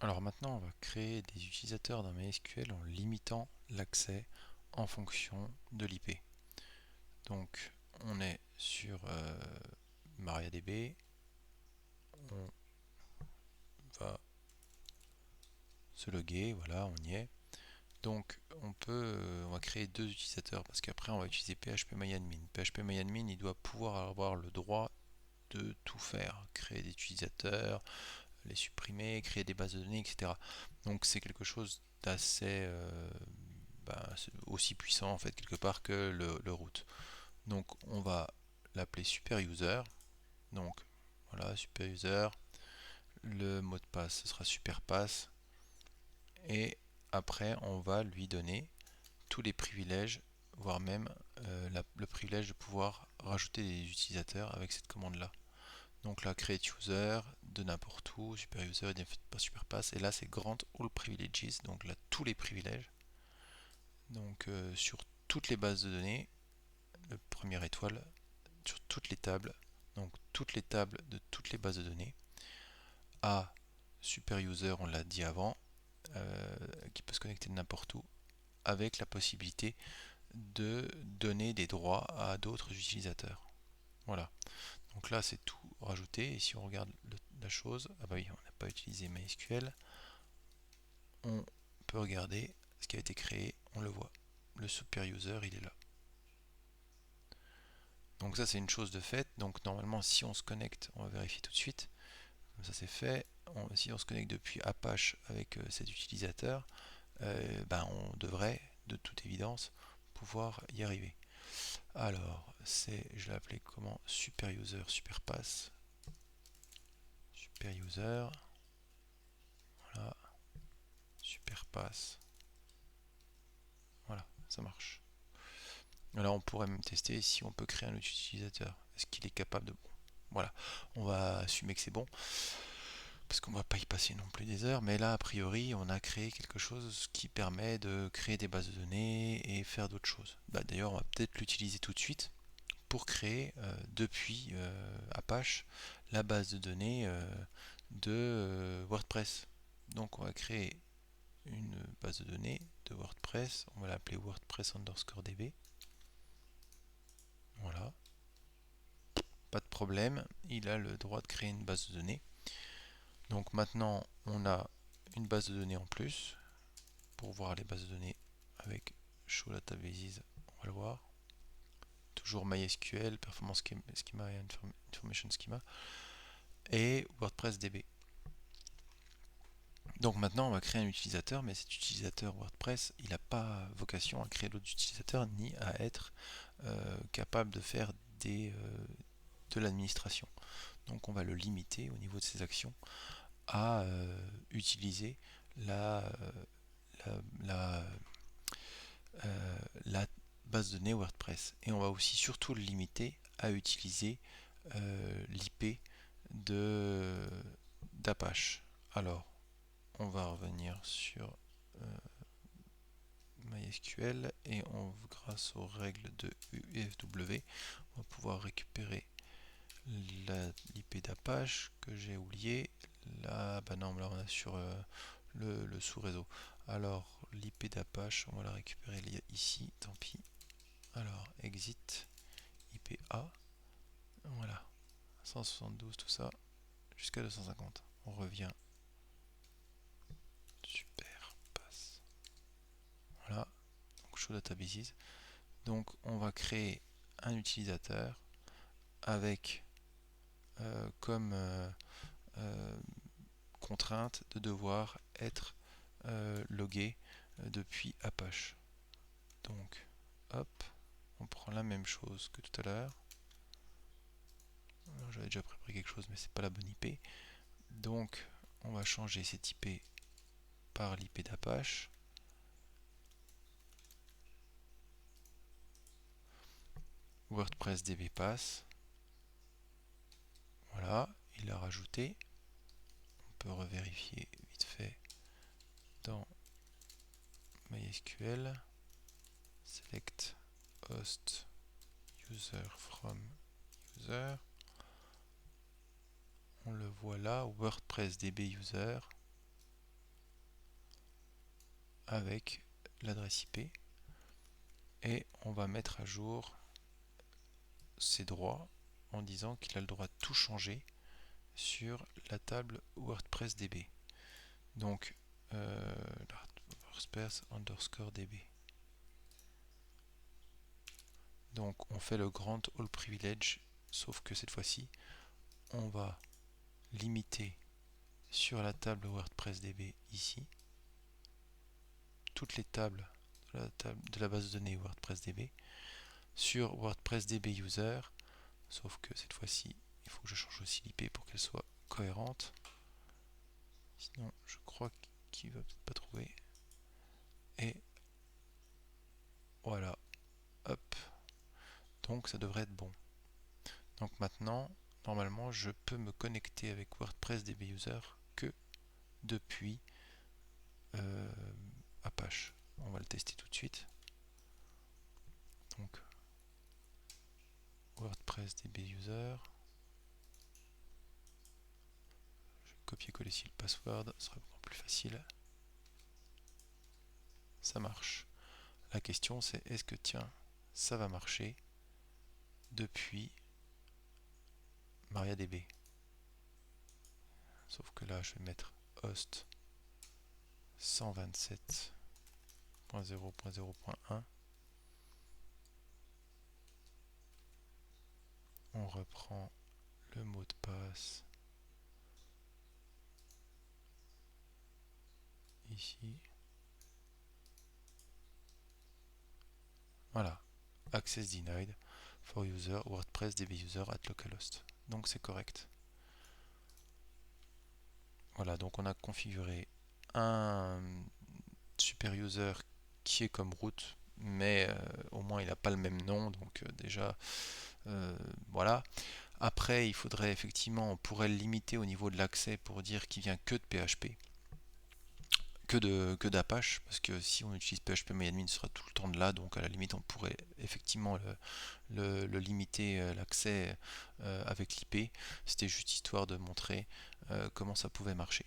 Alors maintenant, on va créer des utilisateurs dans MySQL en limitant l'accès en fonction de l'IP. Donc, on est sur MariaDB, on va se loguer, voilà, on y est. Donc, on va créer deux utilisateurs parce qu'après, on va utiliser phpMyAdmin. phpMyAdmin, il doit pouvoir avoir le droit de tout faire, créer des utilisateurs, les supprimer, créer des bases de données, etc. Donc c'est quelque chose d'assez aussi puissant en fait quelque part que le root. Donc on va l'appeler superuser. Donc voilà, superuser. Le mot de passe ce sera superpass. Et après on va lui donner tous les privilèges, voire même le privilège de pouvoir rajouter des utilisateurs avec cette commande là. Donc là, create user de n'importe où, super user, superpass, et là c'est grant all privileges, donc là tous les privilèges. Donc sur toutes les bases de données, le première étoile, sur toutes les tables, donc toutes les tables de toutes les bases de données. A, super user, on l'a dit avant, qui peut se connecter de n'importe où, avec la possibilité de donner des droits à d'autres utilisateurs. Voilà. Donc là, c'est tout rajouté. Et si on regarde la chose, ah bah oui, on n'a pas utilisé MySQL. On peut regarder ce qui a été créé, on le voit. Le super user, il est là. Donc ça, c'est une chose de fait. Donc normalement, si on se connecte, on va vérifier tout de suite. Comme ça, c'est fait. Si on se connecte depuis Apache avec cet utilisateur, on devrait, de toute évidence, pouvoir y arriver. Alors, je l'ai appelé comment? Super user, superpass. Super user, voilà, superpass. Voilà, ça marche. Alors on pourrait même tester si on peut créer un utilisateur. Est-ce qu'il est capable de... Bon, voilà, on va assumer que c'est bon, parce qu'on va pas y passer non plus des heures, mais là, a priori, on a créé quelque chose qui permet de créer des bases de données et faire d'autres choses. D'ailleurs, on va peut-être l'utiliser tout de suite pour créer, depuis Apache, la base de données de WordPress. Donc on va créer une base de données de WordPress, on va l'appeler WordPress underscore DB. Voilà, pas de problème, il a le droit de créer une base de données. Donc maintenant on a une base de données en plus. Pour voir les bases de données avec Show Databases, on va le voir. Toujours MySQL, Performance Schema et Information Schema. Et WordPress DB. Donc maintenant on va créer un utilisateur, mais cet utilisateur WordPress, il n'a pas vocation à créer d'autres utilisateurs ni à être capable de faire de l'administration. Donc on va le limiter au niveau de ses actions à utiliser la, la, la, la base de données WordPress. Et on va aussi surtout le limiter à utiliser l'IP d'Apache. Alors, on va revenir sur MySQL et grâce aux règles de UFW, on va pouvoir récupérer l'IP d'Apache que j'ai oublié. Là, bah non, là on a sur le sous-réseau. Alors, l'IP d'Apache, on va la récupérer ici, tant pis. Alors, exit, IPA, voilà, 172, tout ça, jusqu'à 250. On revient, super, passe. Voilà, donc show databases. Donc, on va créer un utilisateur avec comme contrainte de devoir être logué depuis Apache. Donc, hop, on prend la même chose que tout à l'heure. J'avais déjà préparé quelque chose, mais c'est pas la bonne IP. Donc, on va changer cette IP par l'IP d'Apache. WordPress DB pass. Voilà, il a rajouté. On peut revérifier vite fait dans MySQL. Select host user from user. On le voit là, WordPress DB user. avec l'adresse IP et on va mettre à jour ses droits en disant qu'il a le droit de tout changer sur la table WordPress DB. Donc WordPress underscore DB. Donc on fait le grant all privilege, sauf que cette fois-ci on va limiter sur la table WordPress DB ici toutes les tables de la base de données WordPress DB sur WordPress DB user, sauf que cette fois-ci il faut que je change aussi l'IP pour qu'elle soit cohérente, sinon je crois qu'il va peut-être pas trouver. Et voilà, hop, donc ça devrait être bon. Donc maintenant normalement je peux me connecter avec WordPress DB user que depuis Apache. On va le tester tout de suite. Donc WordPress DB user, je vais copier-coller ici le password, ce sera beaucoup plus facile. Ça marche. La question c'est est-ce que tiens ça va marcher depuis MariaDB. Sauf que là je vais mettre host 127.0.0.1. On reprend le mot de passe ici. Voilà, access denied for user WordPress DB user at localhost. Donc c'est correct. Voilà, donc on a configuré un super user qui est comme root, mais au moins il n'a pas le même nom, donc déjà voilà. Après, il faudrait effectivement, on pourrait le limiter au niveau de l'accès pour dire qu'il vient que de PHP, que d'Apache, parce que si on utilise PHP MyAdmin, il sera tout le temps de là, donc à la limite on pourrait effectivement le limiter l'accès avec l'IP. C'était juste histoire de montrer comment ça pouvait marcher.